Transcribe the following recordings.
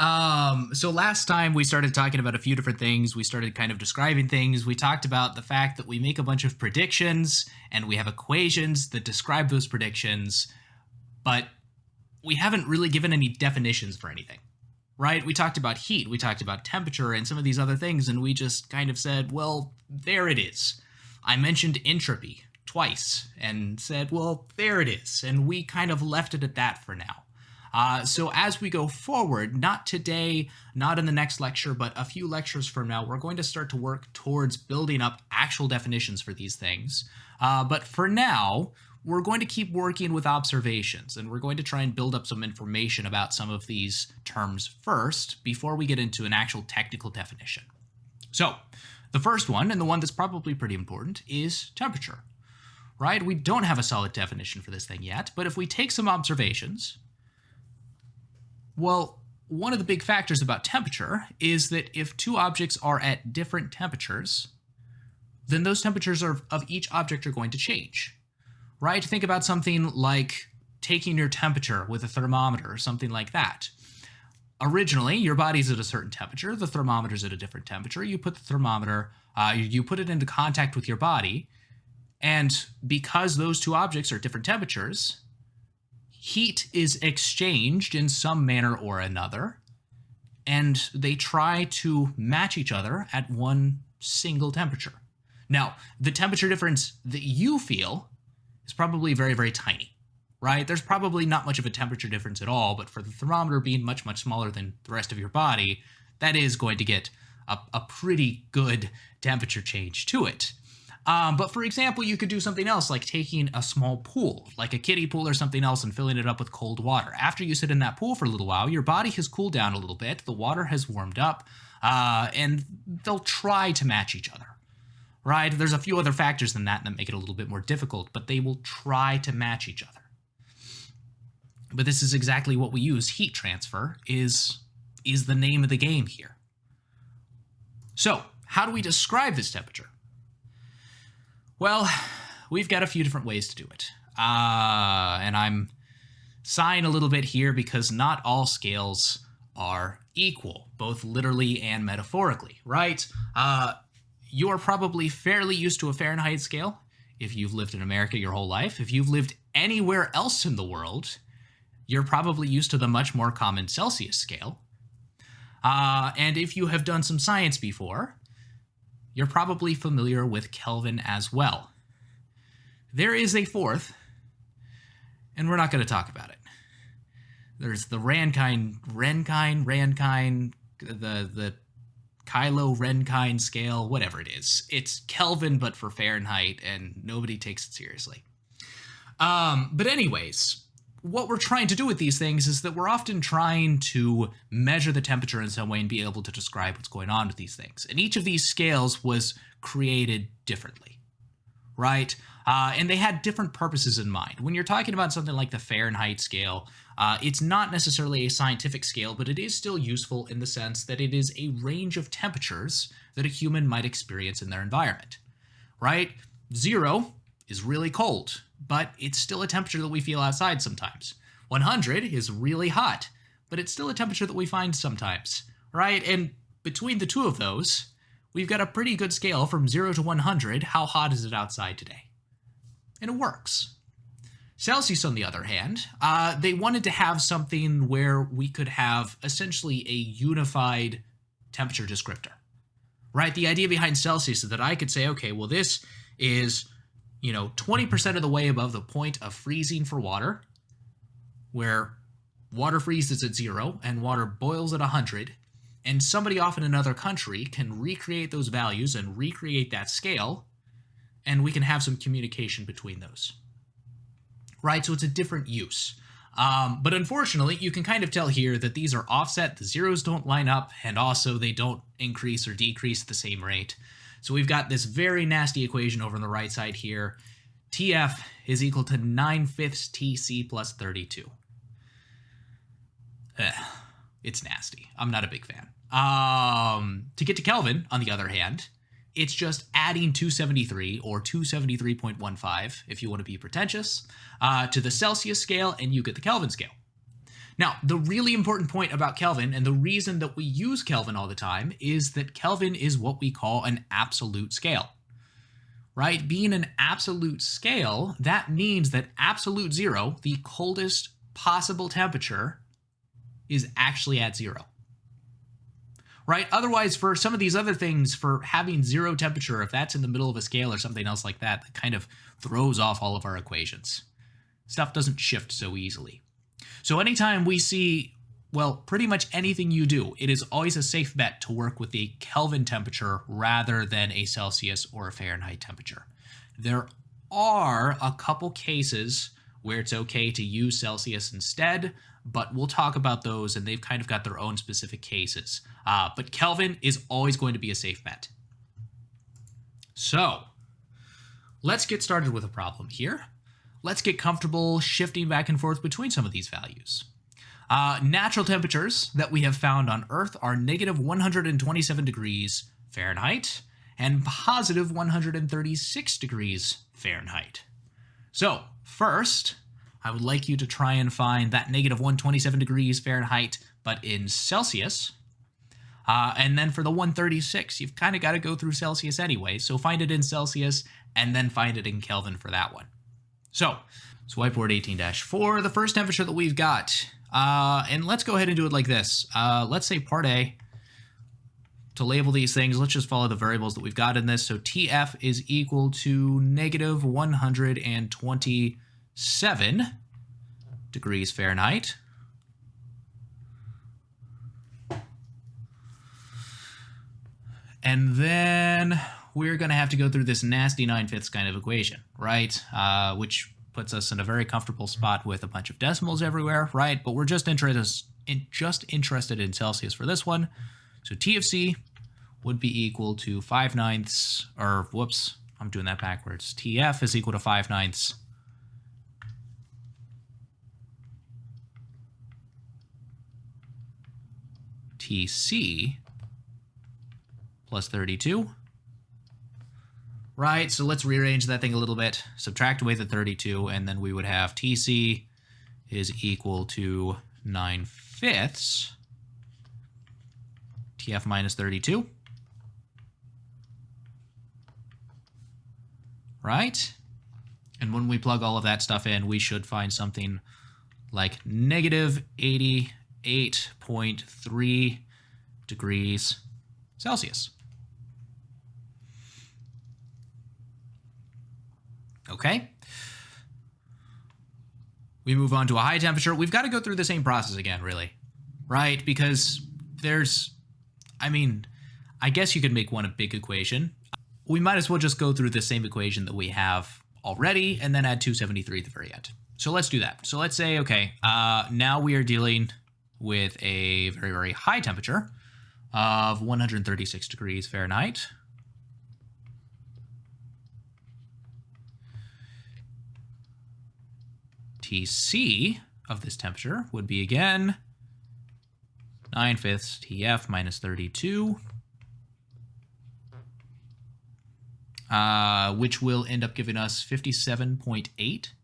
So last time we started talking about a few different things. We started kind of describing things. We talked about the fact that we make a bunch of predictions and we have equations that describe those predictions, but we haven't really given any definitions for anything, right? We talked about heat, we talked about temperature and some of these other things, and we just kind of said, well, there it is. I mentioned entropy twice and said, well, there it is. And we kind of left it at that for now. So as we go forward, not today, not in the next lecture, but a few lectures from now, we're going to start to work towards building up actual definitions for these things. But for now, we're going to keep working with observations, and we're going to try and build up some information about some of these terms first before we get into an actual technical definition. So the first one, and the one that's probably pretty important, is temperature, right? We don't have a solid definition for this thing yet, but if we take some observations, well, one of the big factors about temperature is that if two objects are at different temperatures, then those temperatures of each object are going to change, right? Think about something like taking your temperature with a thermometer or something like that. Originally, your body's at a certain temperature, the thermometer's at a different temperature. You put the thermometer, you put it into contact with your body, and because those two objects are different temperatures, heat is exchanged in some manner or another, and they try to match each other at one single temperature. Now, the temperature difference that you feel is probably very, very tiny, right? There's probably not much of a temperature difference at all, but for the thermometer being much, much smaller than the rest of your body, that is going to get a pretty good temperature change to it. But for example, you could do something else like taking a small pool, like a kiddie pool or something else, and filling it up with cold water. After you sit in that pool for a little while, your body has cooled down a little bit, the water has warmed up, and they'll try to match each other, right? There's a few other factors than that make it a little bit more difficult, but they will try to match each other. But this is exactly what we use. Heat transfer is the name of the game here. So, how do we describe this temperature? Well, we've got a few different ways to do it. And I'm sighing a little bit here because not all scales are equal, both literally and metaphorically, right? You're probably fairly used to a Fahrenheit scale if you've lived in America your whole life. If you've lived anywhere else in the world, you're probably used to the much more common Celsius scale. And if you have done some science before, you're probably familiar with Kelvin as well. There is a fourth, and we're not going to talk about it. There's the Rankine, the Kylo-Rankine scale, whatever it is. It's Kelvin, but for Fahrenheit, and nobody takes it seriously. But anyways, what we're trying to do with these things is that we're often trying to measure the temperature in some way and be able to describe what's going on with these things. And each of these scales was created differently, right? And they had different purposes in mind. When you're talking about something like the Fahrenheit scale, it's not necessarily a scientific scale, but it is still useful in the sense that it is a range of temperatures that a human might experience in their environment, right? 0 is really cold, but it's still a temperature that we feel outside sometimes. 100 is really hot, but it's still a temperature that we find sometimes, right? And between the two of those, we've got a pretty good scale from 0 to 100. How hot is it outside today? And it works. Celsius, on the other hand, they wanted to have something where we could have essentially a unified temperature descriptor, right? The idea behind Celsius is that I could say, okay, well, this is 20% of the way above the point of freezing for water, where water freezes at 0 and water boils at 100, and somebody off in another country can recreate those values and recreate that scale, and we can have some communication between those, right? So it's a different use. But unfortunately, you can kind of tell here that these are offset, the zeros don't line up, and also they don't increase or decrease at the same rate. So we've got this very nasty equation over on the right side here. TF is equal to 9/5 TC plus 32. It's nasty. I'm not a big fan. To get to Kelvin, on the other hand, it's just adding 273 or 273.15, if you want to be pretentious, to the Celsius scale, and you get the Kelvin scale. Now, the really important point about Kelvin, and the reason that we use Kelvin all the time, is that Kelvin is what we call an absolute scale. Right? Being an absolute scale, that means that absolute zero, the coldest possible temperature, is actually at zero. Right? Otherwise, for some of these other things, for having zero temperature, if that's in the middle of a scale or something else like that, that kind of throws off all of our equations. Stuff doesn't shift so easily. So anytime we see, well, pretty much anything you do, it is always a safe bet to work with a Kelvin temperature rather than a Celsius or a Fahrenheit temperature. There are a couple cases where it's okay to use Celsius instead, but we'll talk about those, and they've kind of got their own specific cases. But Kelvin is always going to be a safe bet. So let's get started with a problem here. Let's get comfortable shifting back and forth between some of these values. Natural temperatures that we have found on Earth are negative 127 degrees Fahrenheit and positive 136 degrees Fahrenheit. So first, I would like you to try and find that negative 127 degrees Fahrenheit, but in Celsius. And then for the 136, you've kind of got to go through Celsius anyway, so find it in Celsius and then find it in Kelvin for that one. So whiteboard 18-4, the first temperature that we've got, and let's go ahead and do it like this. Let's say part A. To label these things, let's just follow the variables that we've got in this. So TF is equal to negative 127 degrees Fahrenheit. And then we're going to have to go through this nasty 9/5 kind of equation, right? Which puts us in a very comfortable spot with a bunch of decimals everywhere, right? But we're just interested in Celsius for this one. So T of C would be equal to 5/9, or whoops, I'm doing that backwards. TF is equal to 5/9 TC plus 32. Right, so let's rearrange that thing a little bit. Subtract away the 32, and then we would have TC is equal to 9/5 TF minus 32. Right? And when we plug all of that stuff in, we should find something like negative 88.3 degrees Celsius. Okay. We move on to a high temperature. We've got to go through the same process again, really. Right? Because I guess you could make one a big equation. We might as well just go through the same equation that we have already and then add 273 at the very end. So let's do that. So let's say, okay, now we are dealing with a very, very high temperature of 136 degrees Fahrenheit. TC of this temperature would be, again, 9/5 TF minus 32, which will end up giving us 57.8.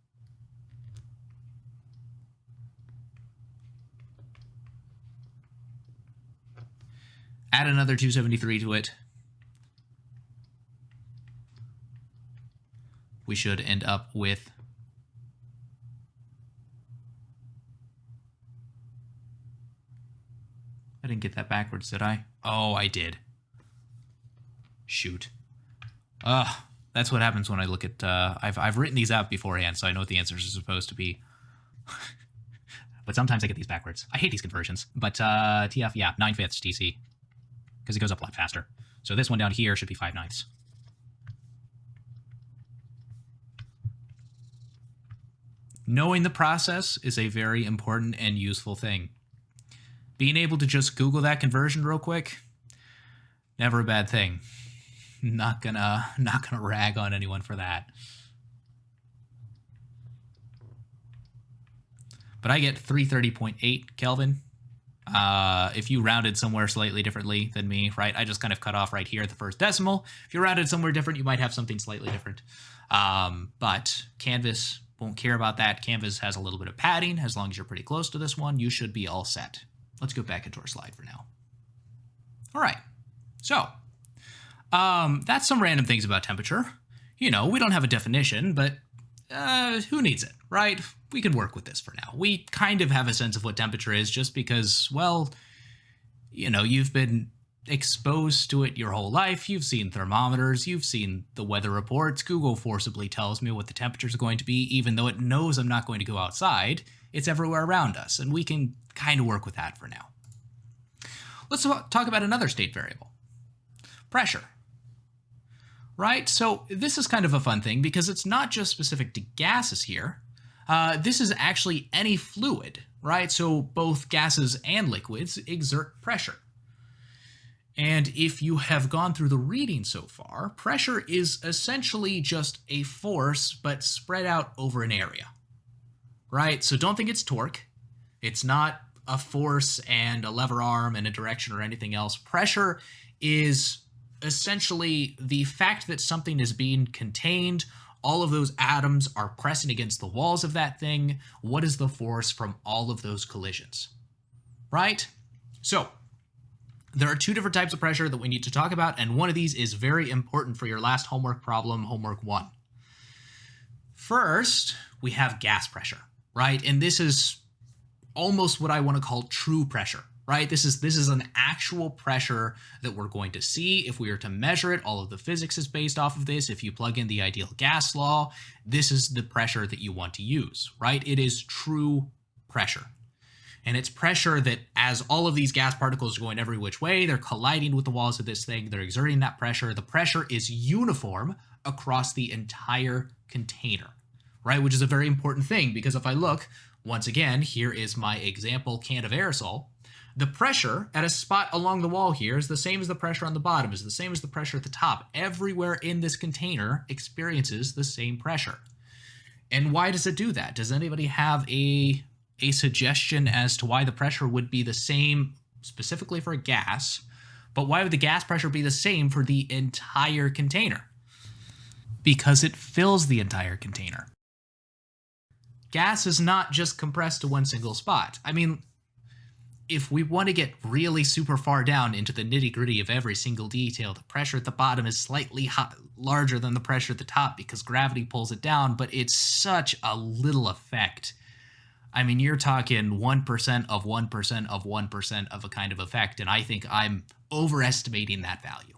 Add another 273 to it. We should end up with I didn't get that backwards, did I? Oh, I did. Shoot. That's what happens when I look at... I've written these out beforehand, so I know what the answers are supposed to be. But sometimes I get these backwards. I hate these conversions. But TF, yeah, 9/5 TC. Because it goes up a lot faster. So this one down here should be 5/9. Knowing the process is a very important and useful thing. Being able to just Google that conversion real quick, never a bad thing. Not gonna rag on anyone for that. But I get 330.8 Kelvin. If you rounded somewhere slightly differently than me, right? I just kind of cut off right here at the first decimal. If you rounded somewhere different, you might have something slightly different. But Canvas Won't care about that. Canvas has a little bit of padding. As long as you're pretty close to this one, you should be all set. Let's go back into our slide for now. All right, so that's some random things about temperature. You know, we don't have a definition, but who needs it, right? We can work with this for now. We kind of have a sense of what temperature is just because, well, you know, you've been exposed to it your whole life. You've seen thermometers, you've seen the weather reports. Google forcibly tells me what the temperatures are going to be, even though it knows I'm not going to go outside. It's everywhere around us, and we can kind of work with that for now. Let's talk about another state variable, pressure. Right? So this is kind of a fun thing because it's not just specific to gases here. This is actually any fluid, right? So both gases and liquids exert pressure. And if you have gone through the reading so far, pressure is essentially just a force, but spread out over an area, right? So don't think it's torque. It's not a force and a lever arm and a direction or anything else. Pressure is essentially the fact that something is being contained. All of those atoms are pressing against the walls of that thing. What is the force from all of those collisions, right? So there are two different types of pressure that we need to talk about, and one of these is very important for your last homework problem, homework 1. First, we have gas pressure, right? And this is almost what I want to call true pressure, right? This is an actual pressure that we're going to see if we are to measure it. All of the physics is based off of this. If you plug in the ideal gas law, this is the pressure that you want to use, right? It is true pressure. And it's pressure that as all of these gas particles are going every which way, they're colliding with the walls of this thing, they're exerting that pressure. The pressure is uniform across the entire container, right? Which is a very important thing because if I look, once again, here is my example can of aerosol. The pressure at a spot along the wall here is the same as the pressure on the bottom, is the same as the pressure at the top. Everywhere in this container experiences the same pressure. And why does it do that? Does anybody have a suggestion as to why the pressure would be the same specifically for a gas, but why would the gas pressure be the same for the entire container? Because it fills the entire container. Gas is not just compressed to one single spot. I mean, if we want to get really super far down into the nitty-gritty of every single detail, the pressure at the bottom is slightly larger than the pressure at the top because gravity pulls it down, but it's such a little effect. I mean, you're talking 1% of 1% of 1% of a kind of effect, and I think I'm overestimating that value.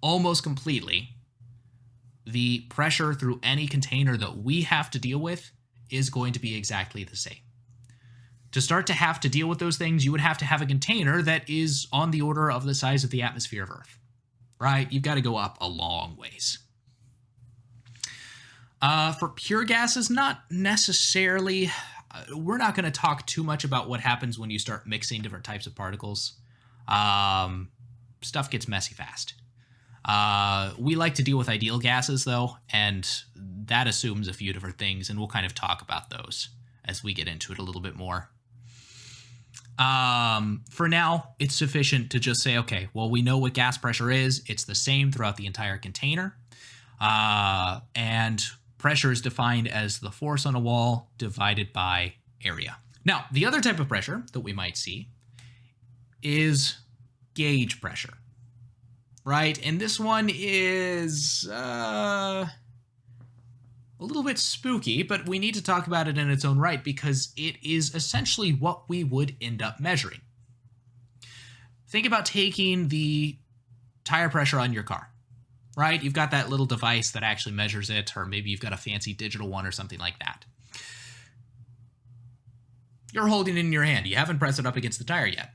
Almost completely, the pressure through any container that we have to deal with is going to be exactly the same. To start to have to deal with those things, you would have to have a container that is on the order of the size of the atmosphere of Earth, right? You've got to go up a long ways. For pure gases, not necessarily. We're not going to talk too much about what happens when you start mixing different types of particles. Stuff gets messy fast. We like to deal with ideal gases, though, and that assumes a few different things, and we'll kind of talk about those as we get into it a little bit more. For now, it's sufficient to just say, okay, well, we know what gas pressure is. It's the same throughout the entire container. And pressure is defined as the force on a wall divided by area. Now, the other type of pressure that we might see is gauge pressure, right? And this one is a little bit spooky, but we need to talk about it in its own right because it is essentially what we would end up measuring. Think about taking the tire pressure on your car. Right? You've got that little device that actually measures it, or maybe you've got a fancy digital one or something like that. You're holding it in your hand. You haven't pressed it up against the tire yet.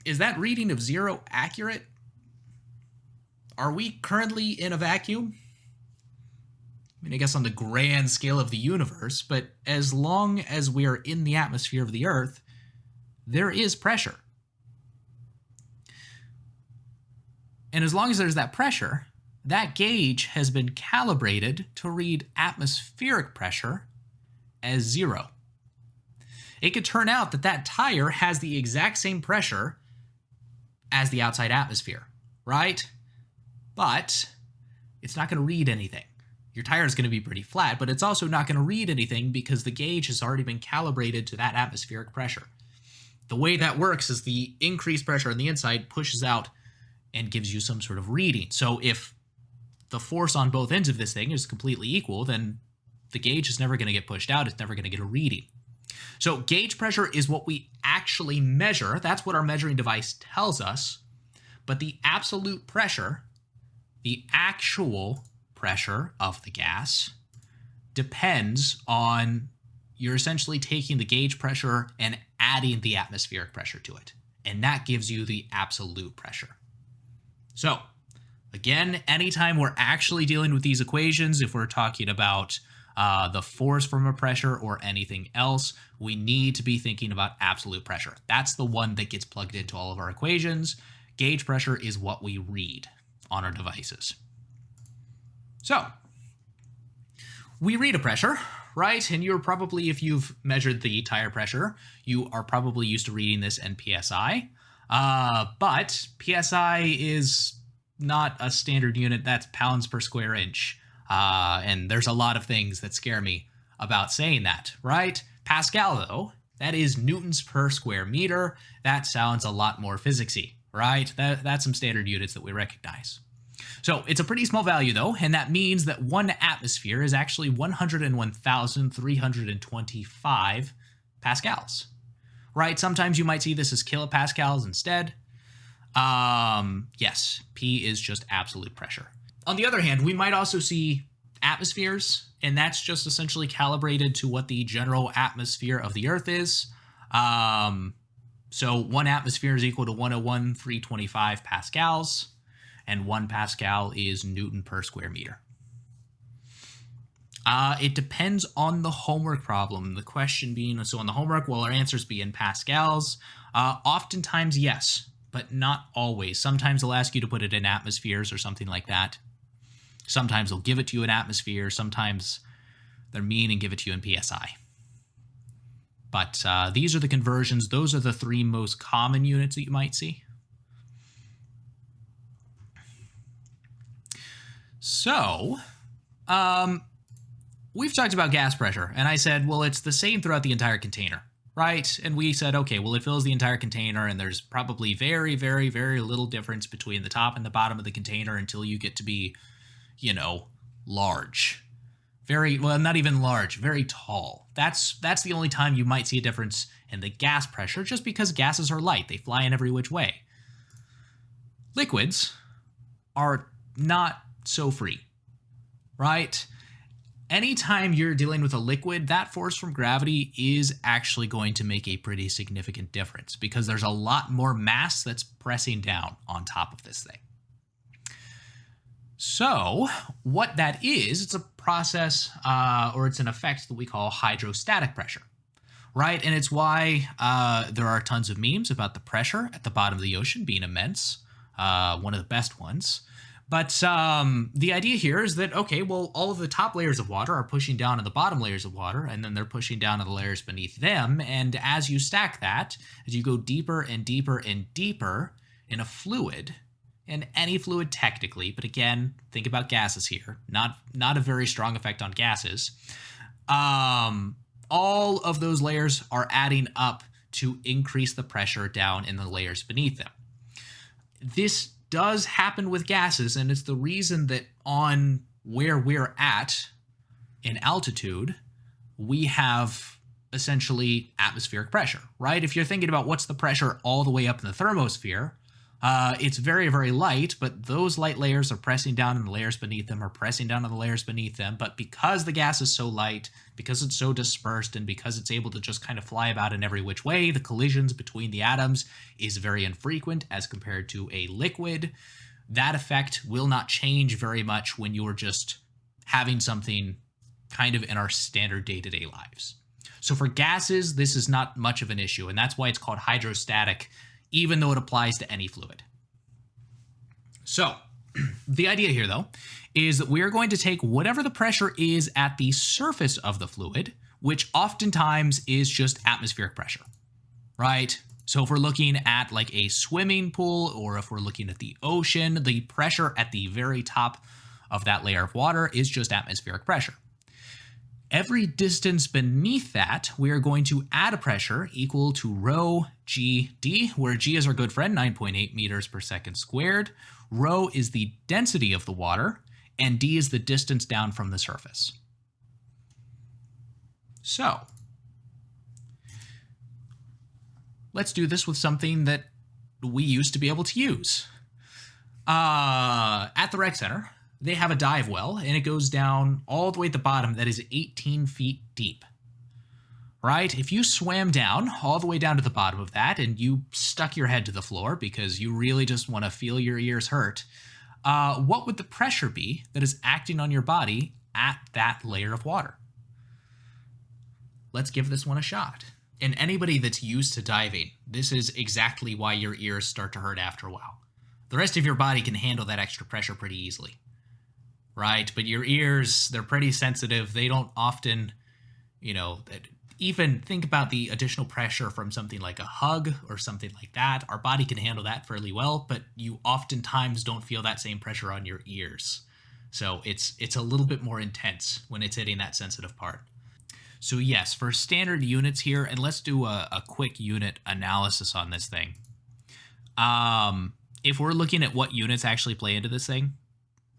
Is that reading of 0 accurate? Are we currently in a vacuum? I mean, I guess on the grand scale of the universe, but as long as we are in the atmosphere of the Earth, there is pressure. And as long as there's that pressure, that gauge has been calibrated to read atmospheric pressure as 0. It could turn out that that tire has the exact same pressure as the outside atmosphere, right? But it's not going to read anything. your tire is going to be pretty flat, but it's also not going to read anything because the gauge has already been calibrated to that atmospheric pressure. The way that works is the increased pressure on the inside pushes out and gives you some sort of reading. So if the force on both ends of this thing is completely equal, then the gauge is never going to get pushed out. It's never going to get a reading. So gauge pressure is what we actually measure. That's what our measuring device tells us. But the absolute pressure, the actual pressure of the gas, depends on, you're essentially taking the gauge pressure and adding the atmospheric pressure to it. And that gives you the absolute pressure. So again, anytime we're actually dealing with these equations, if we're talking about the force from a pressure or anything else, we need to be thinking about absolute pressure. That's the one that gets plugged into all of our equations. Gauge pressure is what we read on our devices. So we read a pressure, right? And you're probably, if you've measured the tire pressure, you are probably used to reading this in PSI. But PSI is not a standard unit. That's pounds per square inch. And there's a lot of things that scare me about saying that, right? Pascal, though, that is newtons per square meter. That sounds a lot more physicsy, right? That's some standard units that we recognize. So it's a pretty small value, though, and that means that 1 atmosphere is actually 101,325 pascals, right? Sometimes you might see this as kilopascals instead. Yes, P is just absolute pressure. On the other hand, we might also see atmospheres, and that's just essentially calibrated to what the general atmosphere of the Earth is. So 1 atmosphere is equal to 101,325 pascals, and 1 pascal is Newton per square meter. It depends on the homework problem. The question being, so on the homework, will our answers be in pascals? Oftentimes, yes, but not always. Sometimes they'll ask you to put it in atmospheres or something like that. Sometimes they'll give it to you in atmosphere. Sometimes they're mean and give it to you in PSI. But these are the conversions. Those are the 3 most common units that you might see. So, we've talked about gas pressure, and I said, well, it's the same throughout the entire container, right? And we said, okay, well, it fills the entire container, and there's probably very, very, very little difference between the top and the bottom of the container until you get to be, you know, large. Very, well, not even large, very tall. That's the only time you might see a difference in the gas pressure, just because gases are light. They fly in every which way. Liquids are not so free, right? Anytime you're dealing with a liquid, that force from gravity is actually going to make a pretty significant difference because there's a lot more mass that's pressing down on top of this thing. So what that is, it's a process or it's an effect that we call hydrostatic pressure, right? And it's why there are tons of memes about the pressure at the bottom of the ocean being immense, one of the best ones. But the idea here is that, okay, well, all of the top layers of water are pushing down on the bottom layers of water, and then they're pushing down on the layers beneath them. And as you stack that, as you go deeper and deeper and deeper in a fluid, in any fluid technically, but again, think about gases here, not a very strong effect on gases, all of those layers are adding up to increase the pressure down in the layers beneath them. This does happen with gases, and it's the reason that on where we're at in altitude, we have essentially atmospheric pressure, right? If you're thinking about what's the pressure all the way up in the thermosphere, it's very, very light, but those light layers are pressing down and the layers beneath them are pressing down on the layers beneath them. But because the gas is so light, because it's so dispersed, and because it's able to just kind of fly about in every which way, the collisions between the atoms is very infrequent as compared to a liquid. That effect will not change very much when you're just having something kind of in our standard day-to-day lives. So for gases, this is not much of an issue, and that's why it's called hydrostatic, even though it applies to any fluid. So the idea here, though, is that we are going to take whatever the pressure is at the surface of the fluid, which oftentimes is just atmospheric pressure, right? So if we're looking at like a swimming pool, or if we're looking at the ocean, the pressure at the very top of that layer of water is just atmospheric pressure. Every distance beneath that, we are going to add a pressure equal to rho GD, where G is our good friend, 9.8 meters per second squared. Rho is the density of the water, and D is the distance down from the surface. So, let's do this with something that we used to be able to use. At the rec center, they have a dive well, and it goes down all the way at the bottom that is 18 feet deep. Right? If you swam down all the way down to the bottom of that and you stuck your head to the floor because you really just want to feel your ears hurt, what would the pressure be that is acting on your body at that layer of water? Let's give this one a shot. And anybody that's used to diving, this is exactly why your ears start to hurt after a while. The rest of your body can handle that extra pressure pretty easily. Right? But your ears, they're pretty sensitive. They don't often, even think about the additional pressure from something like a hug or something like that. Our body can handle that fairly well, but you oftentimes don't feel that same pressure on your ears. So it's a little bit more intense when it's hitting that sensitive part. So yes, for standard units here, and let's do a quick unit analysis on this thing. If we're looking at what units actually play into this thing,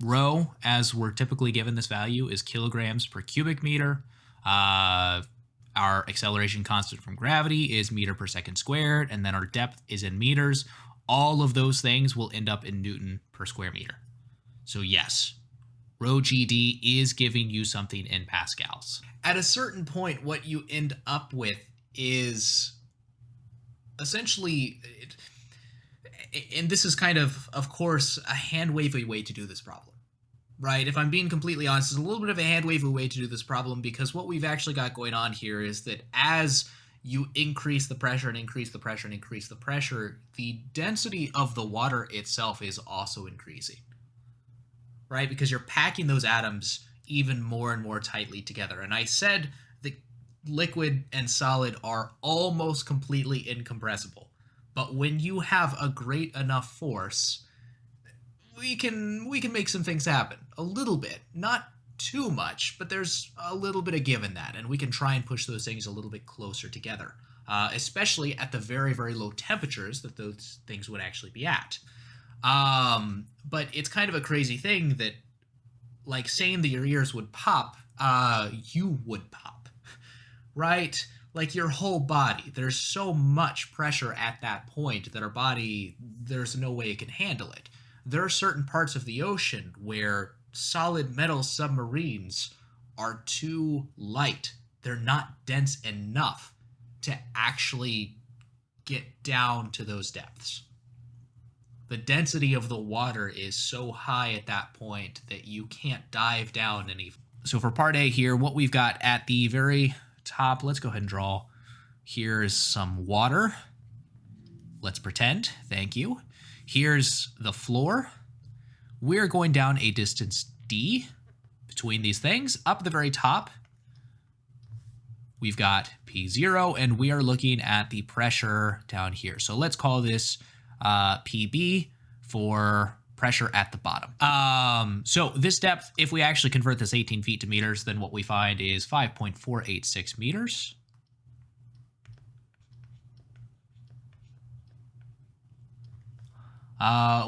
rho, as we're typically given this value, is kilograms per cubic meter. Our acceleration constant from gravity is meter per second squared, and then our depth is in meters. All of those things will end up in Newton per square meter. So yes, rho GD is giving you something in pascals. At a certain point, what you end up with is essentially, and this is kind of course, a hand-wavy way to do this problem, right? If I'm being completely honest, it's a little bit of a hand-wavy way to do this problem because what we've actually got going on here is that as you increase the pressure and increase the pressure and increase the pressure, the density of the water itself is also increasing, right? Because you're packing those atoms even more and more tightly together. And I said the liquid and solid are almost completely incompressible. But when you have a great enough force, we can make some things happen. A little bit. Not too much, but there's a little bit of give in that. And we can try and push those things a little bit closer together. Especially at the very, very low temperatures that those things would actually be at. But it's kind of a crazy thing that, like saying that your ears would pop, you would pop, right? Like your whole body. There's so much pressure at that point that our body, there's no way it can handle it. There are certain parts of the ocean where solid metal submarines are too light. They're not dense enough to actually get down to those depths. The density of the water is so high at that point that you can't dive down any. So for part A here, what we've got at the very top, let's go ahead and draw. Here's some water. Let's pretend. Thank you. Here's the floor. We're going down a distance D between these things. Up at the very top, we've got P0, and we are looking at the pressure down here. So let's call this PB for pressure at the bottom. So this depth, if we actually convert this 18 feet to meters, then what we find is 5.486 meters.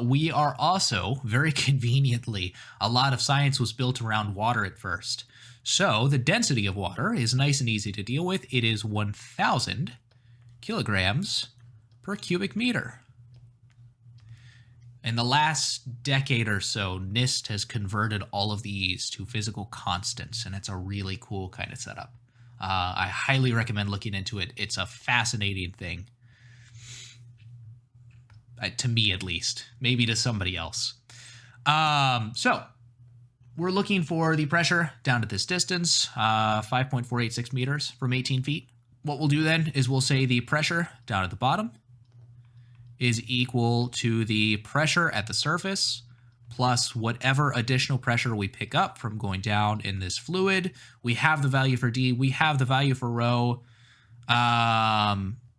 We are also, very conveniently, a lot of science was built around water at first. So the density of water is nice and easy to deal with. It is 1,000 kilograms per cubic meter. In the last decade or so, NIST has converted all of these to physical constants, and it's a really cool kind of setup. I highly recommend looking into it. It's a fascinating thing. To me, at least. Maybe to somebody else. So, we're looking for the pressure down at this distance, 5.486 meters from 18 feet. What we'll do then is we'll say the pressure down at the bottom is equal to the pressure at the surface plus whatever additional pressure we pick up from going down in this fluid. We have the value for D. We have the value for rho.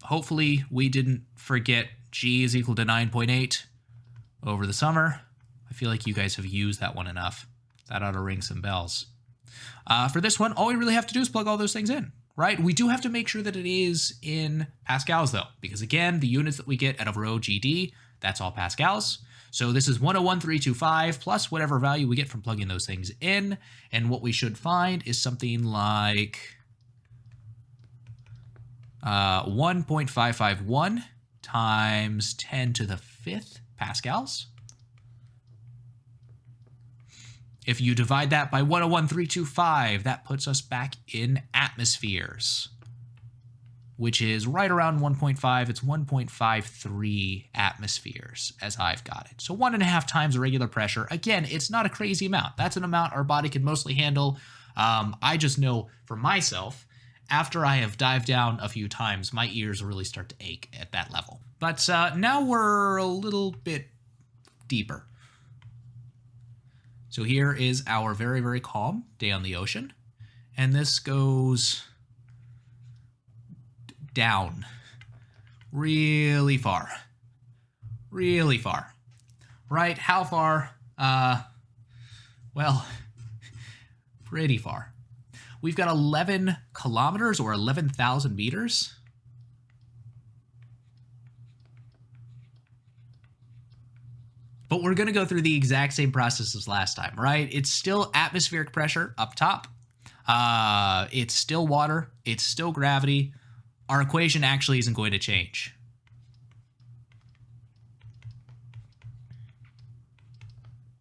Hopefully we didn't forget G is equal to 9.8 over the summer. I feel like you guys have used that one enough. That ought to ring some bells. For this one, all we really have to do is plug all those things in, right? We do have to make sure that it is in pascals, though, because again, the units that we get out of rho GD, that's all pascals. So this is 101,325 plus whatever value we get from plugging those things in. And what we should find is something like 1.551 times 10 to the 5th pascals. If you divide that by 101,325, that puts us back in atmospheres, which is right around 1.5. It's 1.53 atmospheres as I've got it. So 1.5 times the regular pressure. Again, it's not a crazy amount. That's an amount our body can mostly handle. I just know for myself, after I have dived down a few times, my ears really start to ache at that level. But now we're a little bit deeper. So here is our very, very calm day on the ocean. And this goes down really far. Really far. Right? How far? Well, pretty far. We've got 11 kilometers or 11,000 meters. But we're going to go through the exact same process as last time, right? It's still atmospheric pressure up top. It's still water. It's still gravity. Our equation actually isn't going to change.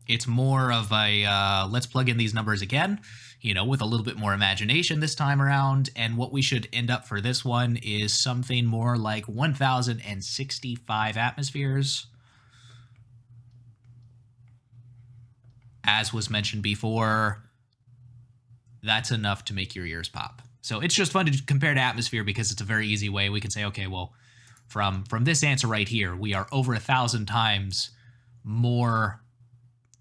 It's more of a, let's plug in these numbers again, you know, with a little bit more imagination this time around. And what we should end up for this one is something more like 1,065 atmospheres. As was mentioned before, that's enough to make your ears pop. So it's just fun to compare to atmosphere because it's a very easy way. We can say, okay, well, from this answer right here, we are over 1,000 times more,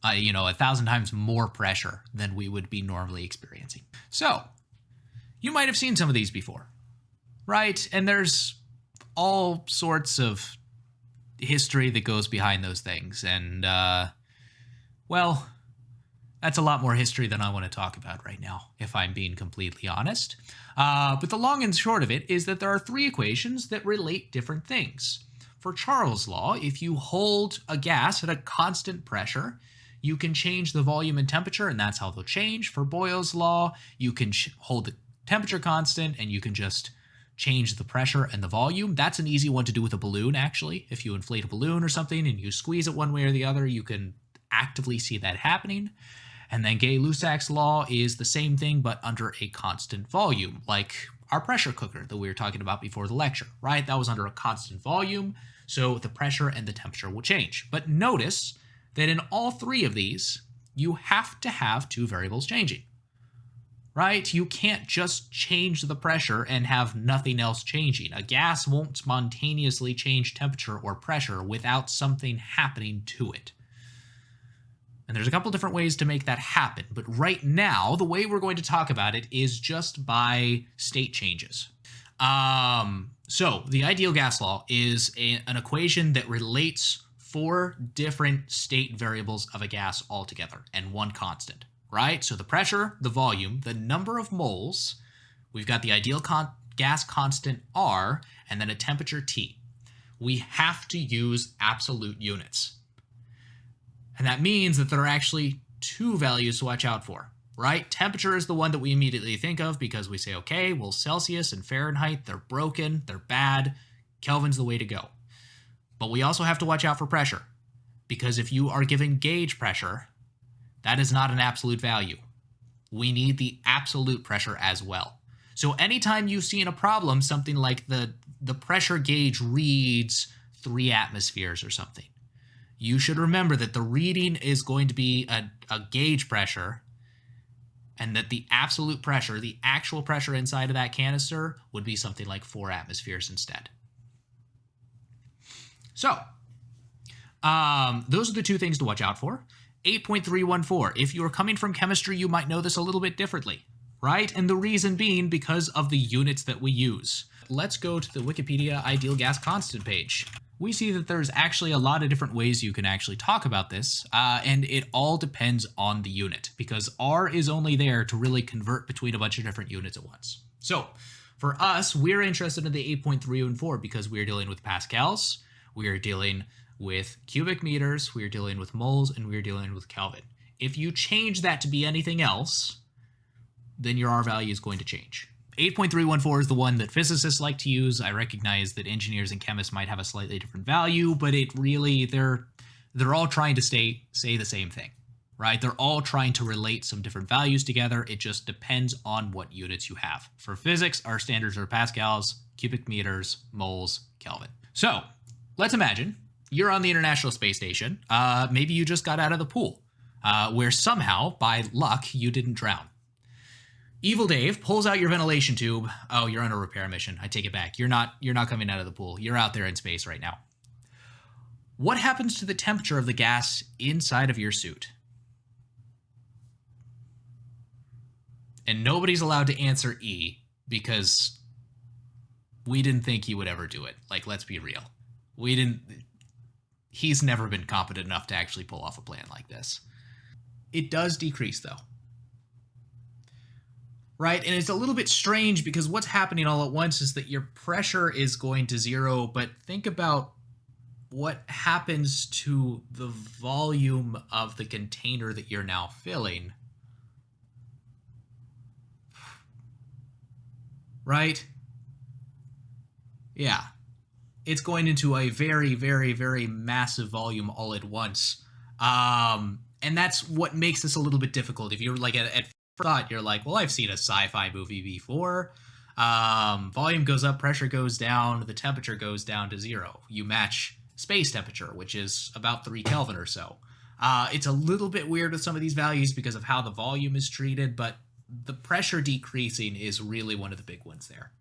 1,000 times more pressure than we would be normally experiencing. So you might have seen some of these before, right? And there's all sorts of history that goes behind those things. And, well, that's a lot more history than I want to talk about right now, if I'm being completely honest. But the long and short of it is that there are 3 equations that relate different things. For Charles' law, if you hold a gas at a constant pressure, you can change the volume and temperature, and that's how they'll change. For Boyle's law, you can hold the temperature constant, and you can just change the pressure and the volume. That's an easy one to do with a balloon, actually. If you inflate a balloon or something and you squeeze it one way or the other, you can actively see that happening. And then Gay-Lussac's law is the same thing, but under a constant volume, like our pressure cooker that we were talking about before the lecture, right? That was under a constant volume, so the pressure and the temperature will change. But notice that in all 3 of these, you have to have 2 variables changing, right? You can't just change the pressure and have nothing else changing. A gas won't spontaneously change temperature or pressure without something happening to it. And there's a couple different ways to make that happen, but right now, the way we're going to talk about it is just by state changes. So the ideal gas law is an equation that relates 4 different state variables of a gas altogether and 1 constant, right? So the pressure, the volume, the number of moles, we've got the ideal gas constant R, and then a temperature T. We have to use absolute units. And that means that there are actually 2 values to watch out for, right? Temperature is the one that we immediately think of because we say, okay, well, Celsius and Fahrenheit, they're broken, they're bad. Kelvin's the way to go. But we also have to watch out for pressure because if you are given gauge pressure, that is not an absolute value. We need the absolute pressure as well. So anytime you see in a problem something like the pressure gauge reads 3 atmospheres or something, you should remember that the reading is going to be a gauge pressure and that the absolute pressure, the actual pressure inside of that canister, would be something like 4 atmospheres instead. So, those are the 2 things to watch out for. 8.314. If you're coming from chemistry, you might know this a little bit differently, right? And the reason being because of the units that we use. Let's go to the Wikipedia ideal gas constant page. we see that there's actually a lot of different ways you can actually talk about this, and it all depends on the unit, because R is only there to really convert between a bunch of different units at once. So for us, we're interested in the 8.314 because we're dealing with pascals, we're dealing with cubic meters, we're dealing with moles, and we're dealing with Kelvin. If you change that to be anything else, then your R value is going to change. 8.314 is the one that physicists like to use. I recognize that engineers and chemists might have a slightly different value, but it really, they're all trying to say the same thing, right? They're all trying to relate some different values together. It just depends on what units you have. For physics, our standards are pascals, cubic meters, moles, Kelvin. So let's imagine you're on the International Space Station. Maybe you just got out of the pool, where somehow, by luck, you didn't drown. Evil Dave pulls out your ventilation tube. Oh, you're on a repair mission. I take it back. You're not coming out of the pool. You're out there in space right now. What happens to the temperature of the gas inside of your suit? And nobody's allowed to answer E because we didn't think he would ever do it. Like, let's be real. He's never been competent enough to actually pull off a plan like this. It does decrease though. Right? And it's a little bit strange because what's happening all at once is that your pressure is going to zero, but think about what happens to the volume of the container that you're now filling. Right? Yeah. It's going into a very, very, very massive volume all at once. And that's what makes this a little bit difficult. If you're like at thought, you're like, well, I've seen a sci-fi movie before. Volume goes up, pressure goes down, the temperature goes down to zero. You match space temperature, which is about 3 Kelvin or so. It's a little bit weird with some of these values because of how the volume is treated, but the pressure decreasing is really one of the big ones there.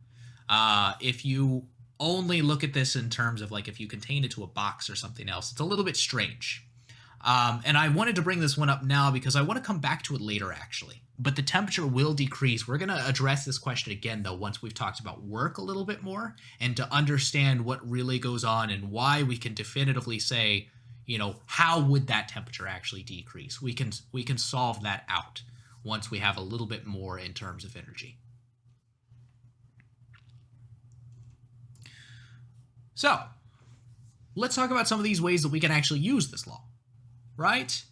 If you only look at this in terms of like if you contain it to a box or something else, it's a little bit strange. And I wanted to bring this one up now because I want to come back to it later, actually. But the temperature will decrease. We're going to address this question again, though, once we've talked about work a little bit more and to understand what really goes on and why we can definitively say, you know, how would that temperature actually decrease? We can solve that out once we have a little bit more in terms of energy. So let's talk about some of these ways that we can actually use this law. Right?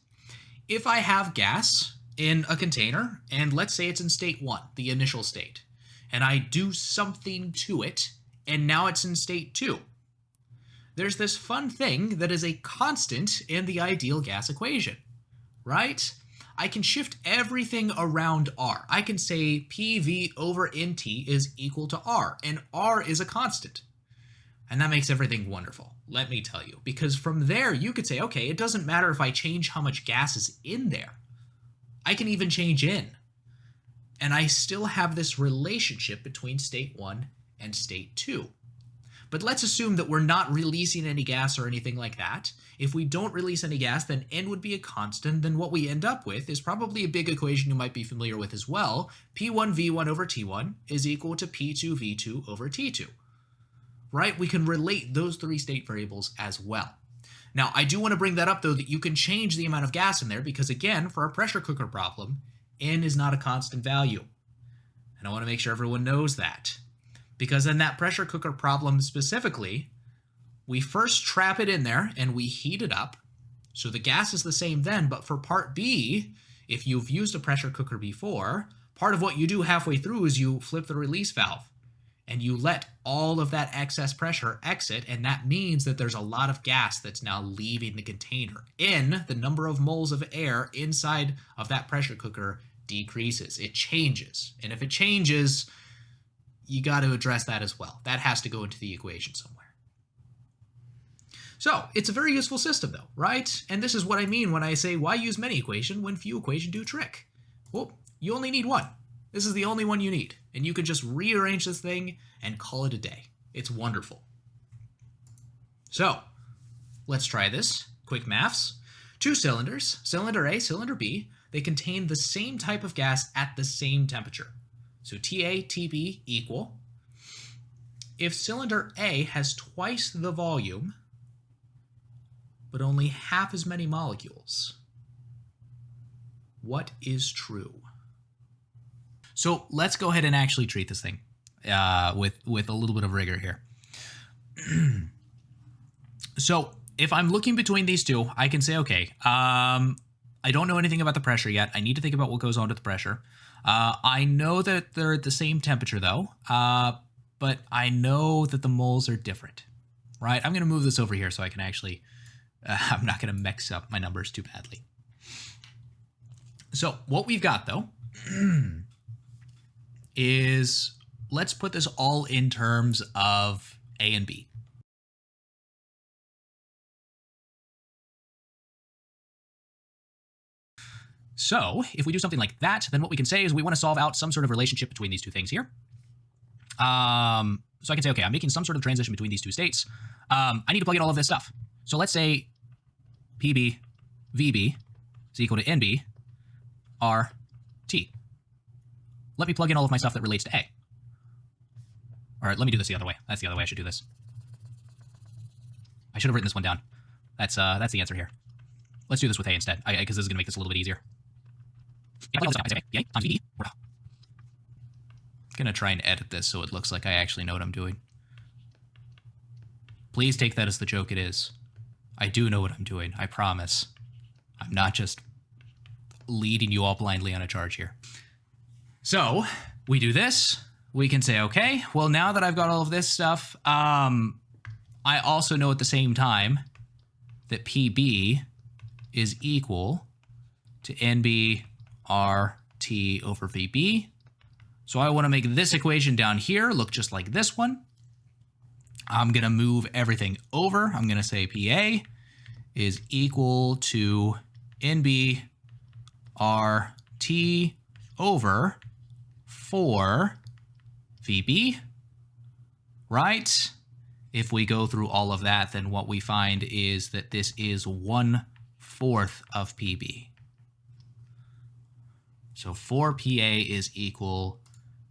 If I have gas in a container, and let's say it's in state 1, the initial state, and I do something to it, and now it's in state 2, there's this fun thing that is a constant in the ideal gas equation, right? I can shift everything around R. I can say PV over NT is equal to R, and R is a constant. And that makes everything wonderful, let me tell you. Because from there, you could say, okay, it doesn't matter if I change how much gas is in there. I can even change in. And I still have this relationship between state 1 and state 2. But let's assume that we're not releasing any gas or anything like that. If we don't release any gas, then N would be a constant. Then what we end up with is probably a big equation you might be familiar with as well. P1V1 over T1 is equal to P2V2 over T2. Right? We can relate those 3 state variables as well. Now, I do want to bring that up, though, that you can change the amount of gas in there because, again, for a pressure cooker problem, N is not a constant value. And I want to make sure everyone knows that. Because in that pressure cooker problem specifically, we first trap it in there and we heat it up. So the gas is the same then, but for part B, if you've used a pressure cooker before, part of what you do halfway through is you flip the release valve. And you let all of that excess pressure exit, and that means that there's a lot of gas that's now leaving the container. In the number of moles of air inside of that pressure cooker decreases. It changes. And if it changes, you got to address that as well. That has to go into the equation somewhere. So it's a very useful system, though, right? And this is what I mean when I say, why use many equation when few equation do trick? Well, you only need one. This is the only one you need. And you can just rearrange this thing and call it a day. It's wonderful. So let's try this. Quick maths. 2 cylinders, cylinder A, cylinder B, they contain the same type of gas at the same temperature. So TA, TB equal. If cylinder A has twice the volume but only half as many molecules. What is true? So let's go ahead and actually treat this thing with a little bit of rigor here. So if I'm looking between these two, I can say, okay, I don't know anything about the pressure yet. I need to think about what goes on to the pressure. I know that they're at the same temperature, though, but I know that the moles are different, right? I'm going to move this over here so I can actually, I'm not going to mix up my numbers too badly. So what we've got, though, is let's put this all in terms of A and B. So if we do something like that, then what we can say is we want to solve out some sort of relationship between these two things here. So I can say, okay, I'm making some sort of transition between these two states. I need to plug in all of this stuff. So let's say PB, VB is equal to NB, RT. Let me plug in all of my stuff that relates to A. All right, let me do this the other way. That's the other way I should do this. I should have written this one down. That's the answer here. Let's do this with A instead, because this is going to make this a little bit easier. I'm going to try and edit this so it looks like I actually know what I'm doing. Please take that as the joke it is. I do know what I'm doing, I promise. I'm not just leading you all blindly on a charge here. So, we do this. We can say, okay, well, now that I've got all of this stuff, I also know at the same time that PB is equal to NB RT over VB. So I want to make this equation down here look just like this one. I'm going to move everything over. I'm going to say PA is equal to NB RT over 4 VB, right? If we go through all of that, then what we find is that this is 1/4 of PB. So 4PA is equal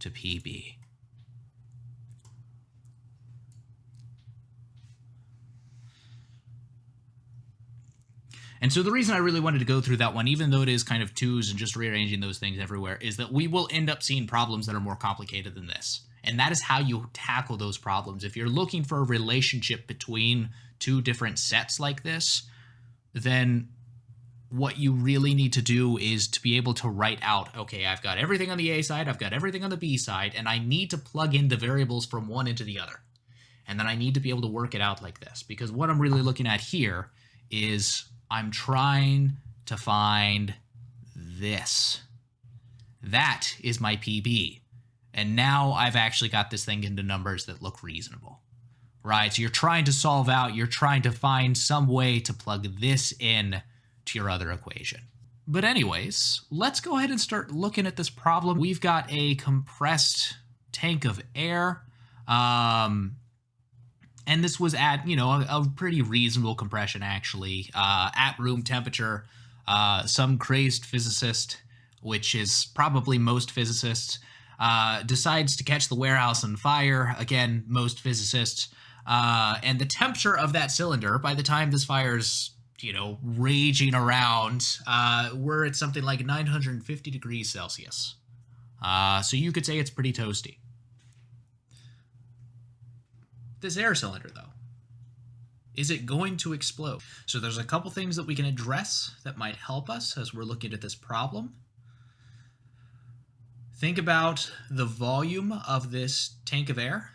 to PB. And so the reason I really wanted to go through that one, even though it is kind of twos and just rearranging those things everywhere, is that we will end up seeing problems that are more complicated than this. And that is how you tackle those problems. If you're looking for a relationship between two different sets like this, then what you really need to do is to be able to write out, okay, I've got everything on the A side, I've got everything on the B side, and I need to plug in the variables from one into the other. And then I need to be able to work it out like this. Because what I'm really looking at here is I'm trying to find this. That is my PB. And now I've actually got this thing into numbers that look reasonable, right? So you're trying to solve out, you're trying to find some way to plug this in to your other equation. But anyways, let's go ahead and start looking at this problem. We've got a compressed tank of air, and this was at, a pretty reasonable compression, actually, at room temperature. Some crazed physicist, which is probably most physicists, decides to catch the warehouse on fire. Again, most physicists. And the temperature of that cylinder, by the time this fire's, raging around, we're at something like 950 degrees Celsius. So you could say it's pretty toasty. This air cylinder, though, is it going to explode? So there's a couple things that we can address that might help us as we're looking at this problem. Think about the volume of this tank of air.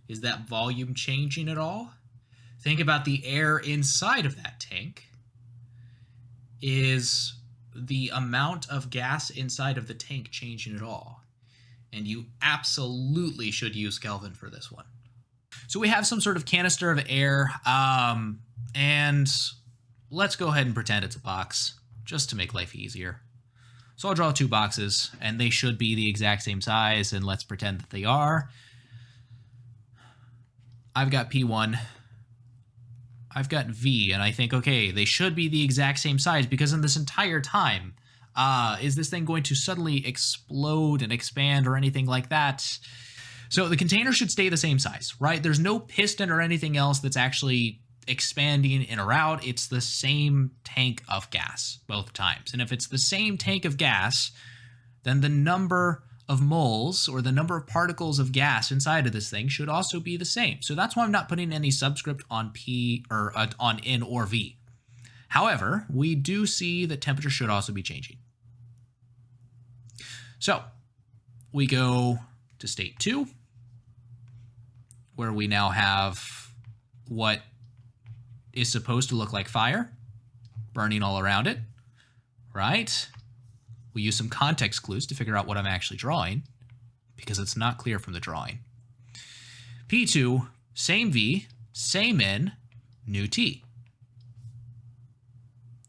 Is that volume changing at all? Think about the air inside of that tank. Is the amount of gas inside of the tank changing at all? And you absolutely should use Kelvin for this one. So we have some sort of canister of air, and let's go ahead and pretend it's a box, just to make life easier. So I'll draw two boxes, and they should be the exact same size, and let's pretend that they are. I've got P1. I've got V, and I think, okay, they should be the exact same size, because in this entire time, is this thing going to suddenly explode and expand or anything like that? So the container should stay the same size, right? There's no piston or anything else that's actually expanding in or out. It's the same tank of gas both times. And if it's the same tank of gas, then the number of moles or the number of particles of gas inside of this thing should also be the same. So that's why I'm not putting any subscript on P or on N or V. However, we do see that temperature should also be changing. So we go to state 2, where we now have what is supposed to look like fire burning all around it, right? We use some context clues to figure out what I'm actually drawing because it's not clear from the drawing. P2, same V, same N, new T.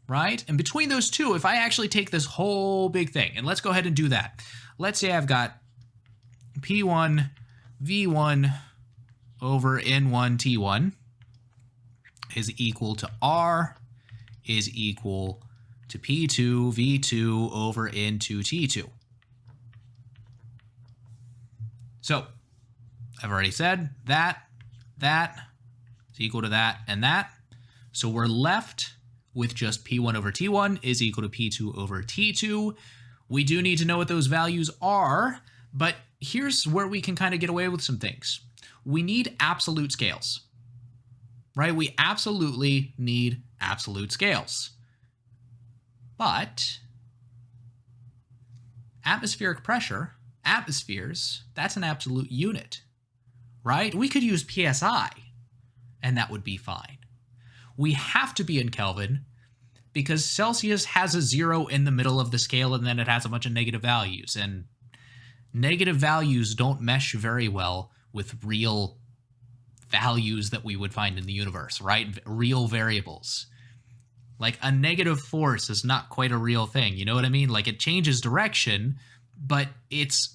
Right? And between those two, if I actually take this whole big thing, and let's go ahead and do that. Let's say I've got P1, V1 over N1, T1 is equal to R is equal to P2, V2 over N2, T2. So I've already said that is equal to that and that. So we're left with just P1 over T1 is equal to P2 over T2. We do need to know what those values are, but here's where we can kind of get away with some things. We need absolute scales, right? We absolutely need absolute scales. But atmospheric pressure, atmospheres, that's an absolute unit, right? We could use PSI, and that would be fine. We have to be in Kelvin because Celsius has a 0 in the middle of the scale, and then it has a bunch of negative values, and negative values don't mesh very well with real values that we would find in the universe, right? Real variables. Like a negative force is not quite a real thing. You know what I mean? Like it changes direction, but it's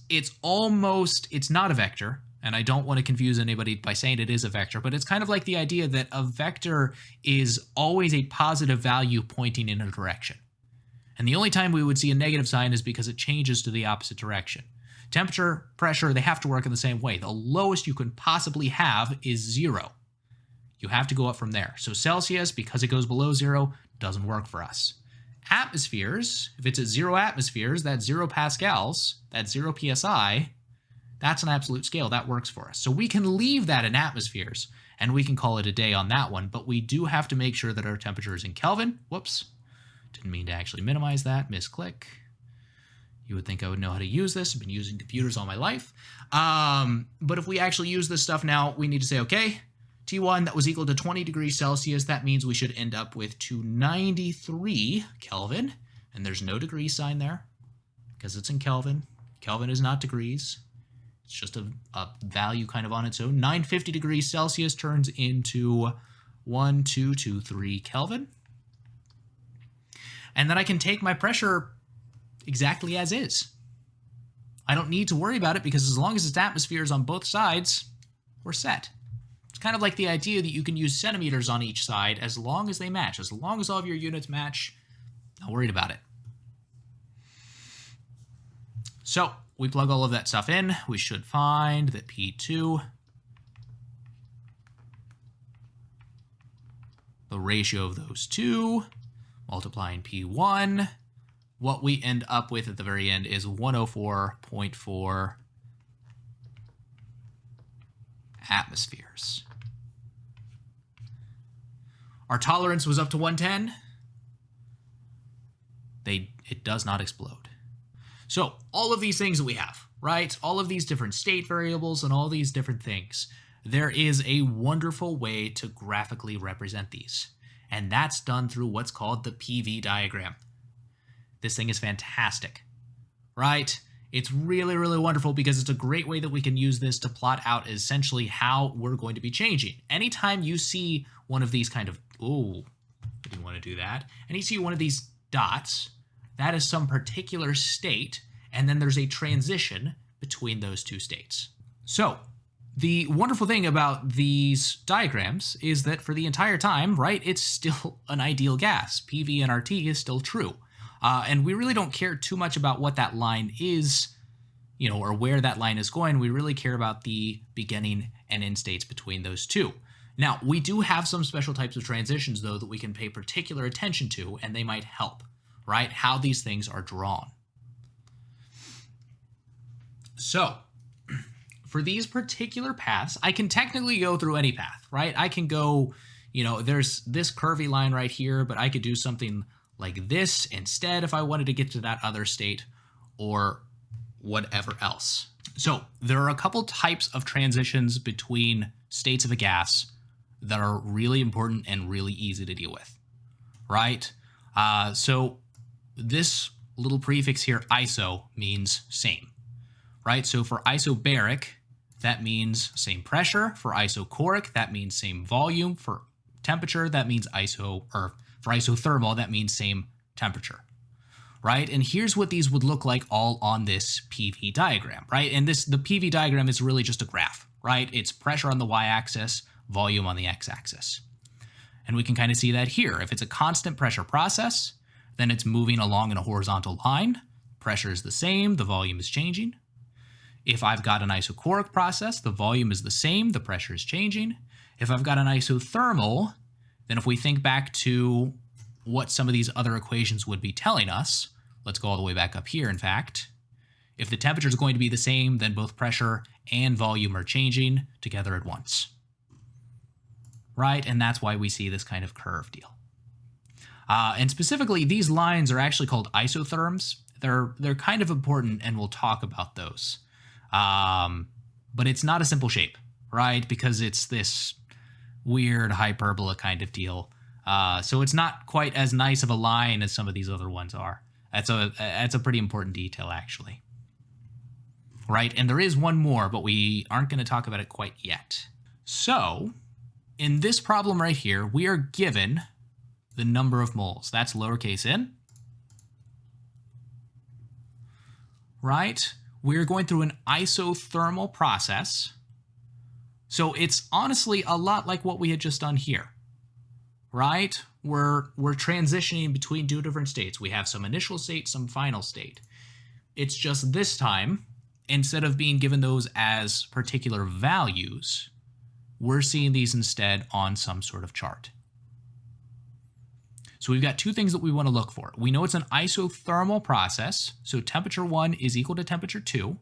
not a vector. And I don't want to confuse anybody by saying it is a vector, but it's kind of like the idea that a vector is always a positive value pointing in a direction. And the only time we would see a negative sign is because it changes to the opposite direction. Temperature, pressure, they have to work in the same way. The lowest you can possibly have is 0. You have to go up from there. So Celsius, because it goes below 0, doesn't work for us. Atmospheres, if it's at 0 atmospheres, that's 0 pascals, that's 0 psi, that's an absolute scale. That works for us. So we can leave that in atmospheres, and we can call it a day on that one, but we do have to make sure that our temperature is in Kelvin. Whoops. Didn't mean to actually minimize that. Misclick. You would think I would know how to use this. I've been using computers all my life. But if we actually use this stuff now, we need to say, okay, T1, that was equal to 20 degrees Celsius. That means we should end up with 293 Kelvin. And there's no degree sign there because it's in Kelvin. Kelvin is not degrees. It's just a value kind of on its own. 950 degrees Celsius turns into 1223 Kelvin. And then I can take my pressure exactly as is. I don't need to worry about it because as long as it's atmospheres on both sides, we're set. It's kind of like the idea that you can use centimeters on each side as long as they match. As long as all of your units match, not worried about it. So we plug all of that stuff in. We should find that P2, the ratio of those two, multiplying P1, what we end up with at the very end is 104.4 atmospheres. Our tolerance was up to 110. It does not explode. So all of these things that we have, right? All of these different state variables and all these different things, there is a wonderful way to graphically represent these. And that's done through what's called the PV diagram. This thing is fantastic, right? It's really, really wonderful because it's a great way that we can use this to plot out essentially how we're going to be changing. Anytime you see one of these kind of, I didn't want to do that. And you see one of these dots, that is some particular state, and then there's a transition between those two states. So the wonderful thing about these diagrams is that for the entire time, right, it's still an ideal gas. PV and RT is still true. And we really don't care too much about what that line is, or where that line is going. We really care about the beginning and end states between those two. Now, we do have some special types of transitions, though, that we can pay particular attention to, and they might help, right? How these things are drawn. So, for these particular paths, I can technically go through any path, right? I can go, there's this curvy line right here, but I could do something like this instead if I wanted to get to that other state or whatever else. So there are a couple types of transitions between states of a gas that are really important and really easy to deal with, right? So this little prefix here, iso, means same, right? So for isobaric, that means same pressure. For isochoric, that means same volume. For temperature, that means for isothermal, that means same temperature, right? And here's what these would look like all on this PV diagram, right? And the PV diagram is really just a graph, right? It's pressure on the y-axis, volume on the x-axis. And we can kind of see that here. If it's a constant pressure process, then it's moving along in a horizontal line. Pressure is the same, the volume is changing. If I've got an isochoric process, the volume is the same, the pressure is changing. If I've got an isothermal, then if we think back to what some of these other equations would be telling us, let's go all the way back up here, in fact. If the temperature is going to be the same, then both pressure and volume are changing together at once, right? And that's why we see this kind of curve deal. And specifically, these lines are actually called isotherms. They're kind of important, and we'll talk about those. But it's not a simple shape, right? Because it's this weird hyperbola kind of deal. So it's not quite as nice of a line as some of these other ones are. That's a pretty important detail, actually. Right? And there is one more, but we aren't going to talk about it quite yet. So in this problem right here, we are given the number of moles. That's lowercase n. Right? We're going through an isothermal process. So it's honestly a lot like what we had just done here. Right? We're transitioning between two different states. We have some initial state, some final state. It's just this time, instead of being given those as particular values, we're seeing these instead on some sort of chart. So we've got two things that we want to look for. We know it's an isothermal process, so temperature 1 is equal to temperature 2.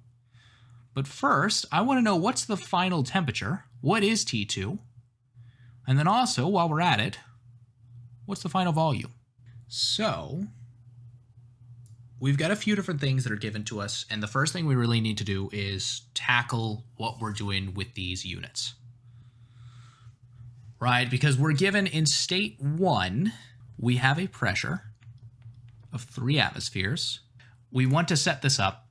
But first, I want to know what's the final temperature, what is T2, and then also, while we're at it, what's the final volume? So we've got a few different things that are given to us, and the first thing we really need to do is tackle what we're doing with these units. Right? Because we're given in state 1, we have a pressure of 3 atmospheres. We want to set this up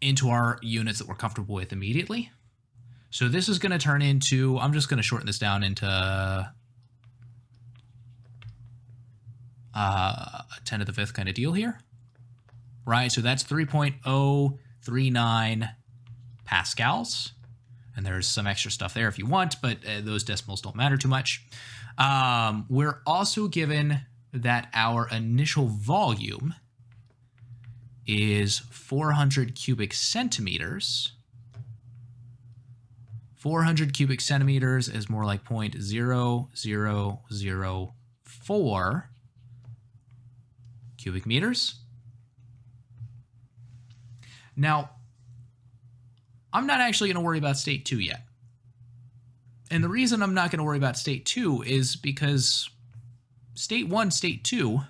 into our units that we're comfortable with immediately. So this is going to turn into, I'm just going to shorten this down into 10 to the 5th kind of deal here. Right, so that's 3.039 pascals. And there's some extra stuff there if you want, but those decimals don't matter too much. We're also given that our initial volume is 400 cubic centimeters. 400 cubic centimeters is more like 0.0004 cubic meters. Now, I'm not actually going to worry about state 2 yet. And the reason I'm not going to worry about state 2 is because state 1, state 2,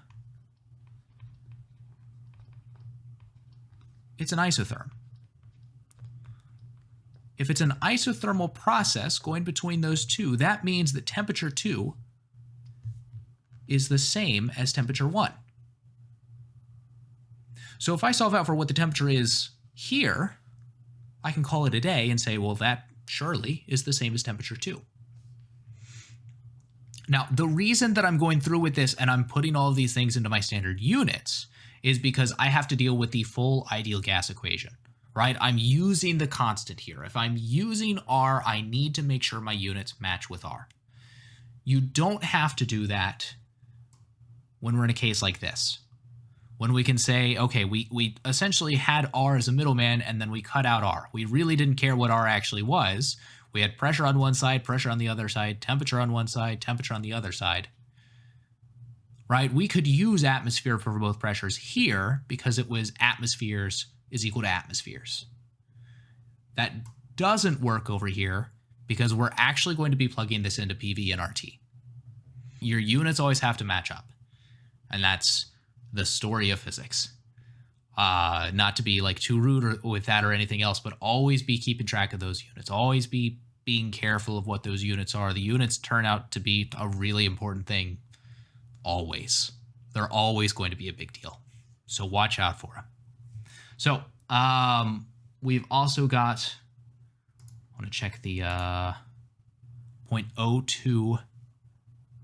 it's an isotherm. If it's an isothermal process going between those two, that means that temperature 2 is the same as temperature 1. So if I solve out for what the temperature is here, I can call it a day and say, well, that surely is the same as temperature 2. Now, the reason that I'm going through with this and I'm putting all of these things into my standard units is because I have to deal with the full ideal gas equation, right? I'm using the constant here. If I'm using R, I need to make sure my units match with R. You don't have to do that when we're in a case like this. When we can say, okay, we essentially had R as a middleman and then we cut out R. We really didn't care what R actually was. We had pressure on one side, pressure on the other side, temperature on one side, temperature on the other side. Right? We could use atmosphere for both pressures here because it was atmospheres is equal to atmospheres. That doesn't work over here because we're actually going to be plugging this into PV and RT. Your units always have to match up. And that's the story of physics. Not to be like too rude with that or anything else, but always be keeping track of those units. Always be being careful of what those units are. The units turn out to be a really important thing. Always. They're always going to be a big deal. So watch out for them. So we've also got, I want to check the 0.02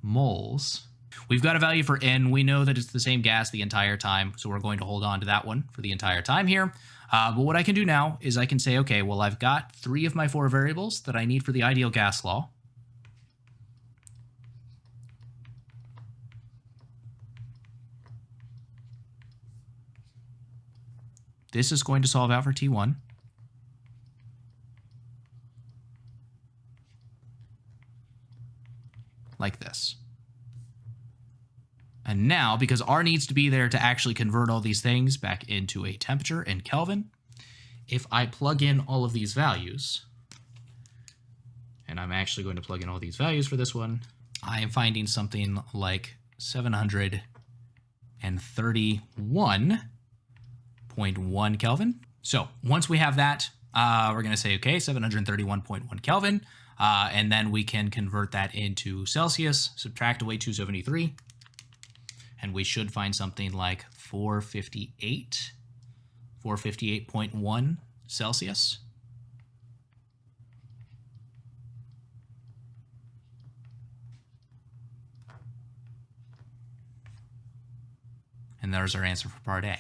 moles. We've got a value for N. We know that it's the same gas the entire time, so we're going to hold on to that one for the entire time here. But what I can do now is I can say, okay, well, I've got 3 of my 4 variables that I need for the ideal gas law. This is going to solve out for T1. Like this. And now, because R needs to be there to actually convert all these things back into a temperature in Kelvin, if I plug in all of these values, and I'm actually going to plug in all these values for this one, I am finding something like 731.1 Kelvin. So once we have that, we're going to say, okay, 731.1 Kelvin, and then we can convert that into Celsius, subtract away 273, and we should find something like 458.1 Celsius. And there's our answer for part A.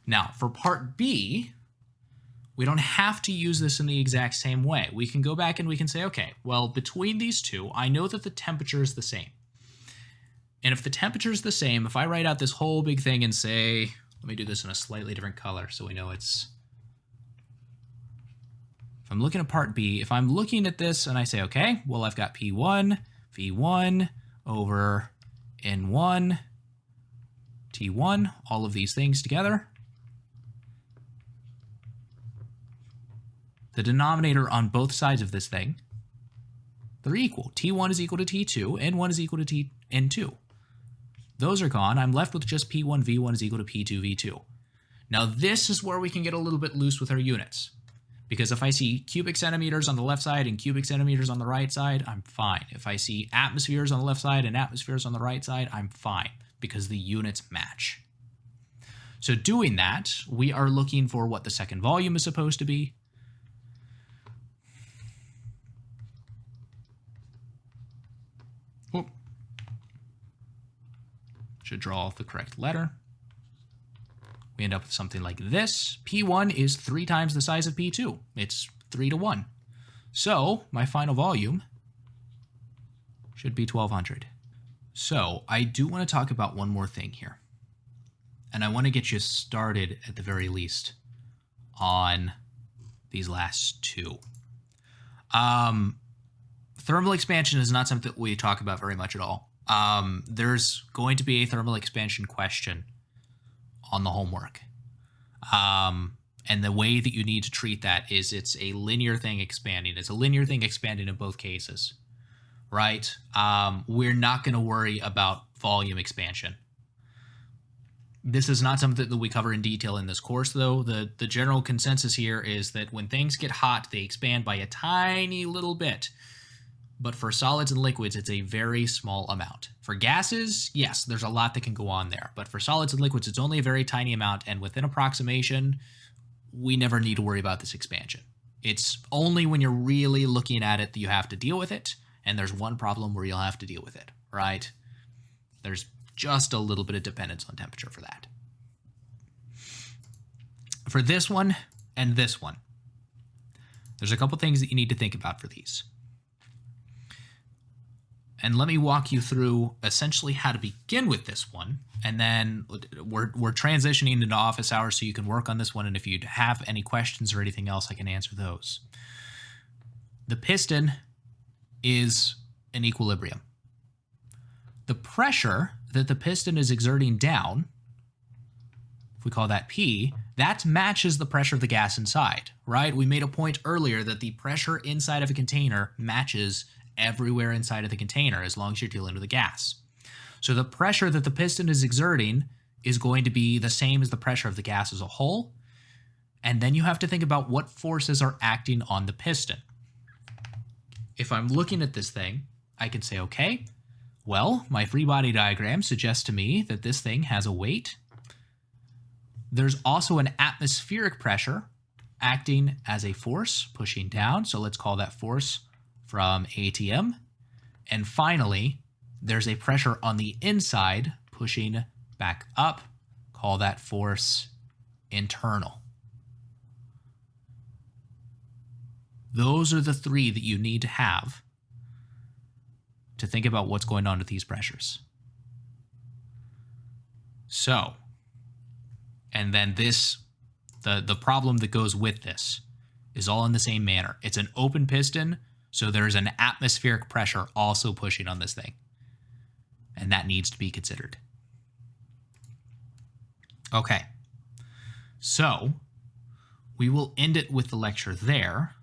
Now, for part B, we don't have to use this in the exact same way. We can go back and we can say, okay, well, between these two, I know that the temperature is the same. And if the temperature is the same, if I write out this whole big thing and say, let me do this in a slightly different color so we know it's, if I'm looking at part B, if I'm looking at this and I say, okay, well, I've got P1, V1 over N1, T1, all of these things together. The denominator on both sides of this thing, they're equal. T1 is equal to T2, N1 is equal to N2. Those are gone. I'm left with just P1, V1 is equal to P2, V2. Now this is where we can get a little bit loose with our units. Because if I see cubic centimeters on the left side and cubic centimeters on the right side, I'm fine. If I see atmospheres on the left side and atmospheres on the right side, I'm fine. Because the units match. So doing that, we are looking for what the second volume is supposed to be. Whoop. Should draw the correct letter. We end up with something like this. P1 is 3 times the size of P2. It's 3 to 1. So my final volume should be 1200. So I do want to talk about one more thing here. And I want to get you started at the very least on these last two. Thermal expansion is not something that we talk about very much at all. There's going to be a thermal expansion question on the homework. And the way that you need to treat that is it's a linear thing expanding. It's a linear thing expanding in both cases, right? We're not going to worry about volume expansion. This is not something that we cover in detail in this course, though. The general consensus here is that when things get hot, they expand by a tiny little bit. But for solids and liquids, it's a very small amount. For gases, yes, there's a lot that can go on there. But for solids and liquids, it's only a very tiny amount. And within approximation, we never need to worry about this expansion. It's only when you're really looking at it that you have to deal with it. And there's one problem where you'll have to deal with it, right? There's just a little bit of dependence on temperature for that. For this one and this one, there's a couple things that you need to think about for these. And let me walk you through essentially how to begin with this one. And then we're transitioning into office hours so you can work on this one. And if you have any questions or anything else, I can answer those. the piston is in equilibrium. The pressure that the piston is exerting down, if we call that P, that matches the pressure of the gas inside, right? We made a point earlier that the pressure inside of a container matches everywhere inside of the container as long as you're dealing with a gas. So the pressure that the piston is exerting is going to be the same as the pressure of the gas as a whole. And then you have to think about what forces are acting on the piston. If I'm looking at this thing, I can say, okay, well, my free body diagram suggests to me that this thing has a weight. There's also an atmospheric pressure acting as a force pushing down. So let's call that force from ATM. And finally, there's a pressure on the inside pushing back up. Call that force internal. Those are the three that you need to have to think about what's going on with these pressures. So, and then this, the problem that goes with this is all in the same manner. It's an open piston, so there's an atmospheric pressure also pushing on this thing. And that needs to be considered. Okay, so we will end it with the lecture there.